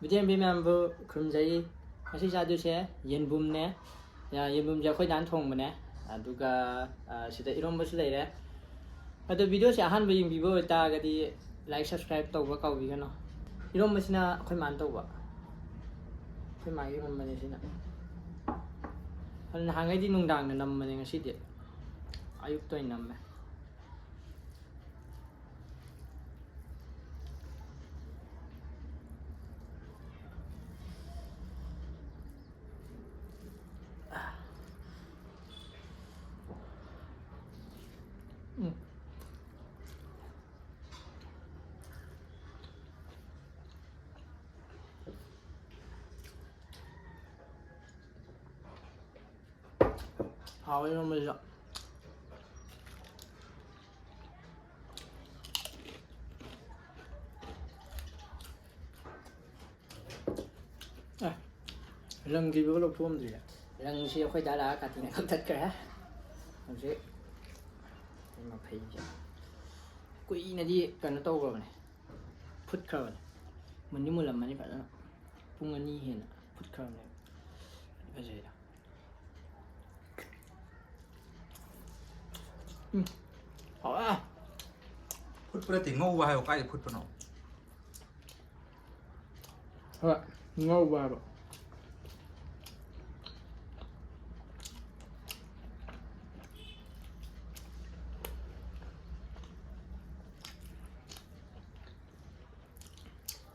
ꯕꯤꯗꯤꯑꯦꯝ ꯃꯌꯥꯝꯕꯨ ꯈꯨꯔꯨꯝꯖꯩ ꯉꯁꯤ ꯆꯥꯗꯣꯏꯁꯦ ꯌꯦꯟꯕꯨꯝꯅꯦ ꯌꯦꯟꯕꯨꯝꯁꯦ ꯑꯩꯈꯣꯏ ꯗꯥꯅ ꯊꯣꯡꯕꯅꯦ ꯑꯗꯨꯒ ꯁꯤꯗ ꯏꯔꯣꯝꯕꯁꯨ ꯂꯩꯔꯦ ꯑꯗꯣ ꯚꯤꯗꯤꯑꯣꯁꯦ ꯑꯍꯥꯟꯕ ꯌꯦꯡꯕꯤꯕ ꯑꯣꯏꯇꯥꯔꯒꯗꯤ ꯂꯥꯏꯛ ꯁꯕꯁꯀ꯭ꯔꯥꯏꯕ ꯇꯧꯕ ꯀꯥꯎꯕꯤꯒꯅꯨ ꯏꯔꯣꯝꯕꯁꯤꯅ ꯑꯩꯈꯣꯏ ꯃꯥꯅ ꯇꯧꯕ ꯑꯩꯈꯣꯏ ꯃꯥꯒꯤ ꯏꯔꯣꯝꯕꯅꯦ ꯁꯤꯅ ꯑꯗꯨ ꯅꯍꯥꯟꯒꯩꯗꯤ ꯅꯨꯡꯗꯥꯡꯗ ꯅꯝꯕꯅꯦ ꯉꯁꯤꯗꯤ ꯑꯌꯨꯛꯇ ꯑꯣꯏꯅ ꯅꯝꯃꯦ ꯍꯥꯎꯋꯦ ꯏꯔꯣꯝꯕꯁꯤꯁꯨ ꯔꯪꯒꯤꯕꯒ ꯂꯧꯊꯣꯛꯑꯝꯗ꯭ꯔꯤꯌꯦ ꯔꯪꯁꯤ ꯑꯩꯈꯣꯏ ꯗꯥ ꯂꯥꯛꯑ ꯀꯥꯇꯤꯅ ꯀꯛꯊꯠꯈ꯭ꯔꯦ ꯍꯧꯖꯤꯛ ꯃꯐꯩꯁꯦ ꯀꯨꯏꯅꯗꯤ ꯀꯩꯅꯣ ꯇꯧꯈ꯭ꯔꯕꯅꯦ ꯐꯨꯠꯈ꯭ꯔꯕꯅꯦ ꯃꯨꯟꯗꯤ ꯃꯨꯜꯂꯝꯃꯅꯤ ꯐꯖꯅ ꯄꯨꯡ 2 ꯍꯦꯟꯅ ꯐꯨꯠꯈ꯭ꯔꯕꯅꯦ ꯐꯖꯩꯗ ꯍꯥꯎꯋꯦ ꯐꯨꯠꯄ ꯅꯠꯇꯦ ꯉꯧꯕ ꯍꯥꯏꯌꯣ ꯀꯥꯏꯗ ꯐꯨꯠꯄꯅꯣ ꯍꯣꯏ ꯉꯧꯕ ꯍꯥꯏꯕ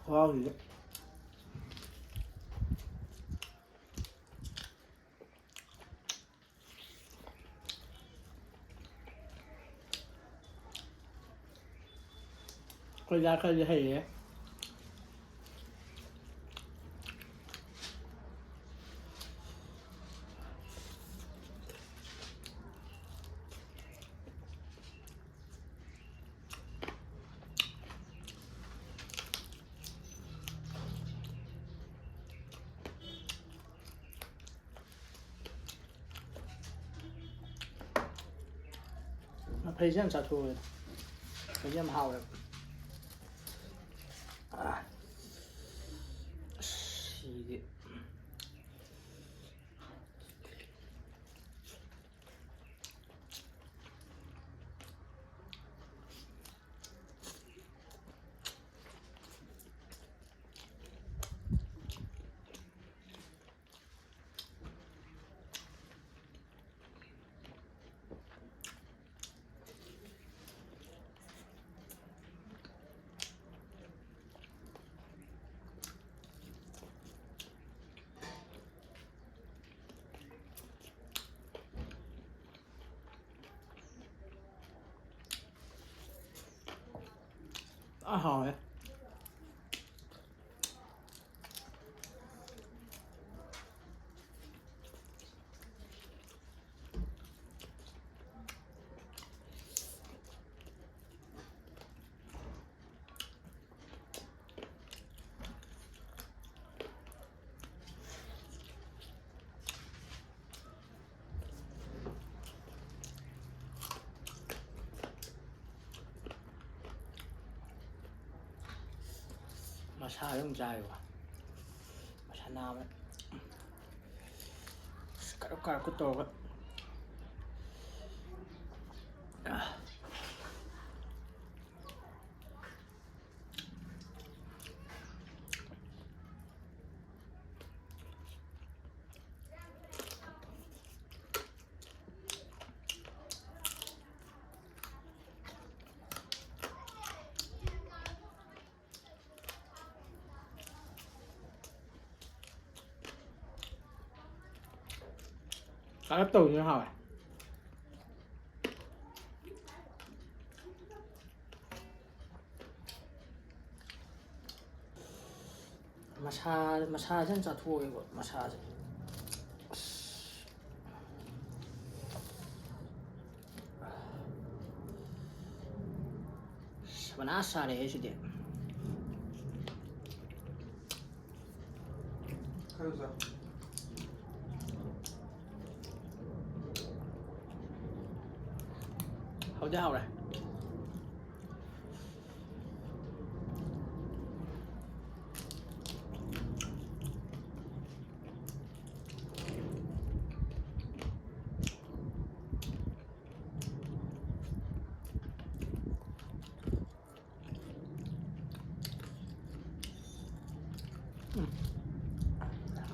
ꯈꯨꯍꯥꯎꯁꯤꯗꯤ ꯑꯩꯈꯣꯏ ꯗꯥ ꯈꯔꯗꯤ ꯍꯩꯔꯦ ꯃꯐꯩꯁꯦ ꯌꯥꯝ ꯆꯥꯊꯣꯛꯑꯦ ꯃꯐꯩꯁꯦ ꯌꯥꯝ ꯍꯥꯎꯋꯦꯕ ꯁꯤꯗꯤ hào Masa yung jayo masa namin karo ko to Sarap tàu như thế nào vậy? Massage chân chả thua 이거 massage. Banasa 해 주대. 가요사 Hậu đau rồi.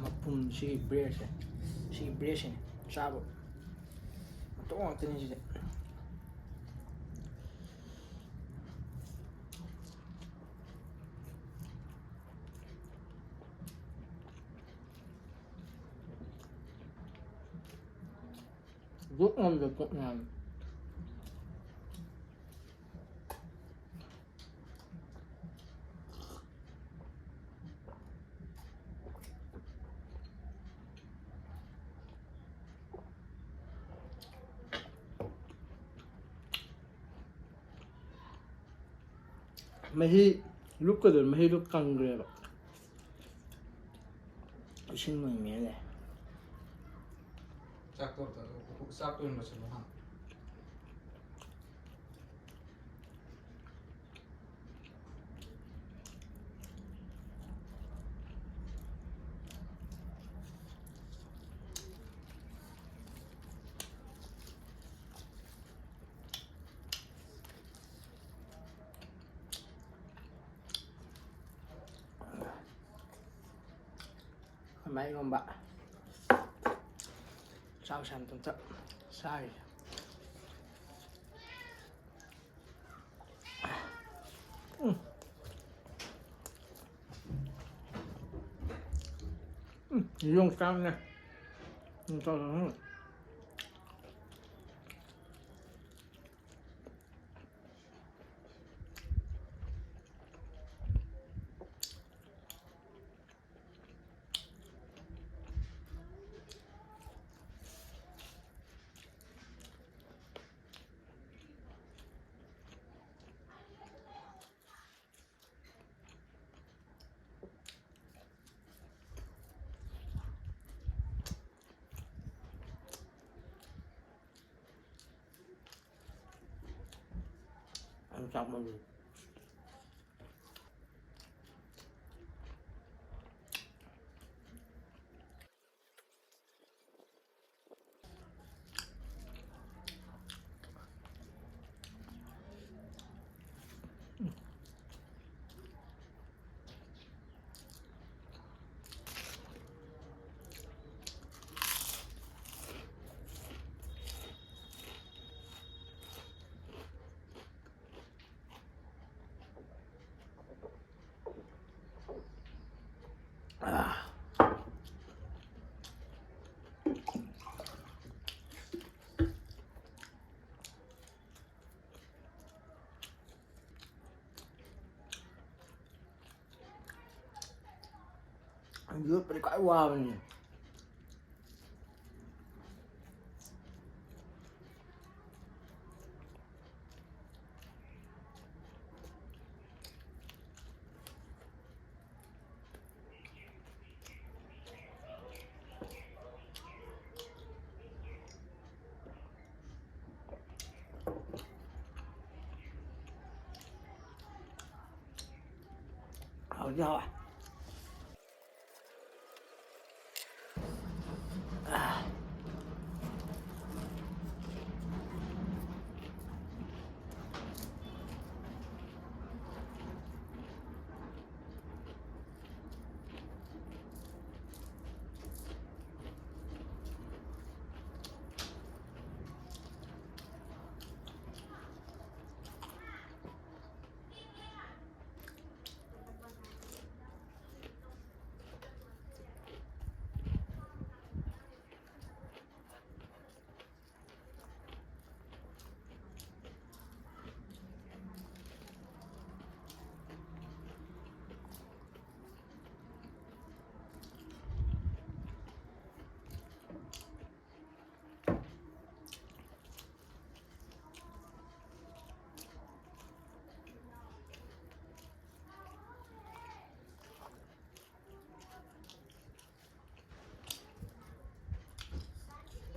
ꯃꯄꯨꯝ ꯁꯤꯒꯤ ꯕ꯭ꯔꯦꯗꯁꯦ ꯁꯤꯒꯤ ꯕ꯭ꯔꯦꯗꯁꯤꯅꯦ ꯆꯥꯕ ꯃꯇꯣꯡ ꯉꯥꯛꯇꯅꯤ ꯁꯤꯗꯤ ꯗꯨꯛ ꯉꯝꯗ ꯄꯨꯛ ꯉꯝ ꯃꯍꯤ ꯂꯨꯞꯀꯗꯧꯔꯤ ꯃꯍꯤꯗꯨ ꯀꯪꯈ꯭ꯔꯦꯕ ꯏꯁꯤꯡ ꯑꯣꯏꯅ ꯃꯦꯜꯂꯦ ꯆꯥꯛꯇꯣ ꯑꯣꯏꯅ ꯂꯣꯏꯁꯤꯜꯂꯣ ꯍꯥ ꯃꯥꯏ ꯏꯔꯣꯝꯕ ꯆꯥꯛꯁꯦ ꯑꯝꯇ ꯆꯥꯔꯤꯁꯦ ꯌꯣꯡꯆꯥꯛꯅꯦ ꯌꯣꯡꯆꯥꯛ ꯃꯔꯨ ꯌꯣꯠꯄꯗꯤ ꯈ꯭ꯋꯥꯏ ꯋꯥꯕꯅꯤ hawdi hawa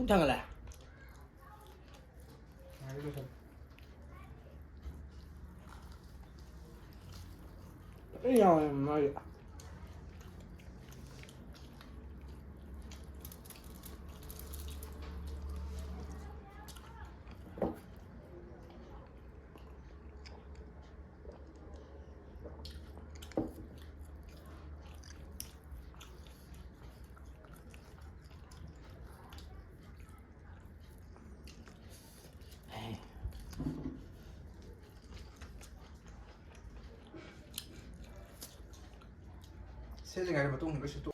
Thằng là cái rồi mà ꯁꯦꯝꯗ꯭ꯔꯤꯉꯩꯗ ꯃꯇꯨꯡ ꯀꯩꯁꯨ ꯇꯣꯛ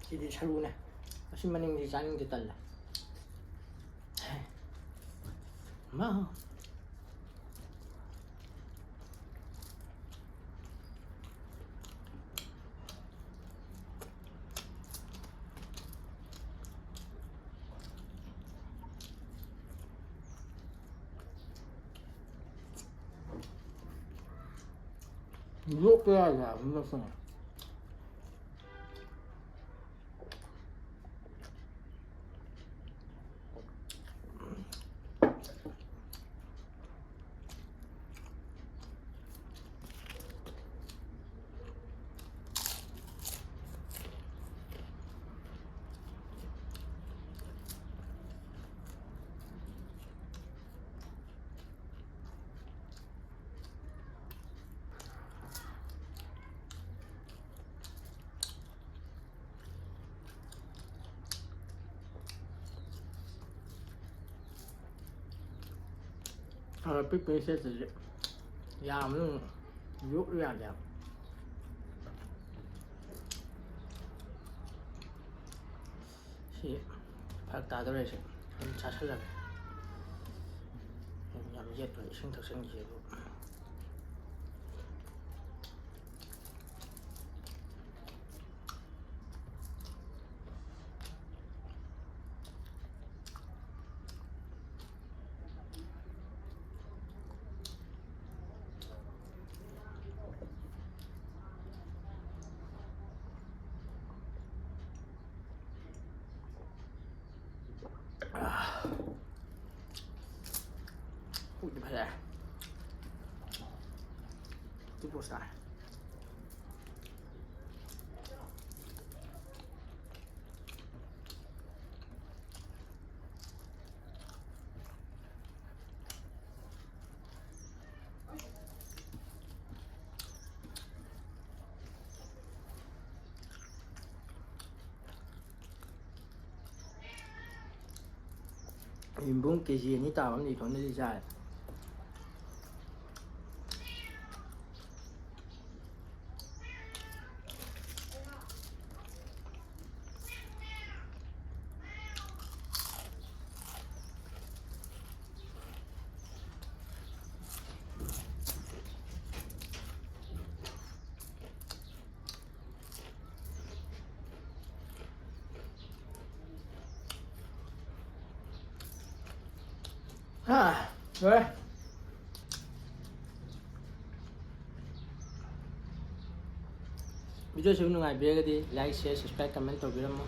ꯁꯤꯗꯤ ꯁꯔꯨꯅꯦ ꯑꯁꯤ ꯃꯅꯤꯡꯗꯤ ꯆꯥꯅꯤꯡꯗꯦ ꯇꯜꯂꯦ ꯃꯥ ꯌꯣꯛꯄ ꯌꯥꯏꯗ ꯑꯗꯨꯝ ꯄꯤꯛꯄꯒꯤ ꯁꯦꯠꯇꯨꯗꯤ ꯌꯥꯝꯅ ꯌꯣꯛ ꯌꯥꯗꯦ ꯁꯤ ꯐꯔꯛ ꯇꯥꯗꯧꯔꯦꯁꯦ ꯑꯗꯨꯝ ꯆꯥꯁꯜꯂꯒꯦ ꯌꯥꯝ ꯌꯦꯠꯄ ꯏꯁꯤꯡ ꯊꯛꯆꯟꯈꯤꯕꯨ ꯄꯨꯛꯇꯤ ꯐꯖꯔꯦ ꯄꯨꯛ ꯄꯣꯁ ꯇꯥꯔꯦ ꯌꯦꯟꯕꯨꯝ ꯀꯦꯖꯤ 2 ꯇꯥꯕ ꯑꯃꯗꯤ ꯏꯇꯣꯝꯗꯗꯤ ꯆꯥꯔꯦ ꯂꯣꯏꯔꯦ ꯚꯤꯗꯤꯑꯣꯁꯤꯕꯨ ꯅꯨꯡꯉꯥꯏꯕꯤꯔꯒꯗꯤ ꯂꯥꯏꯛ ꯁꯤꯌꯔ ꯁꯕꯁꯀ꯭ꯔꯥꯏꯕ ꯀꯃꯦꯟ ꯇꯧꯕꯤꯔꯝꯃꯣ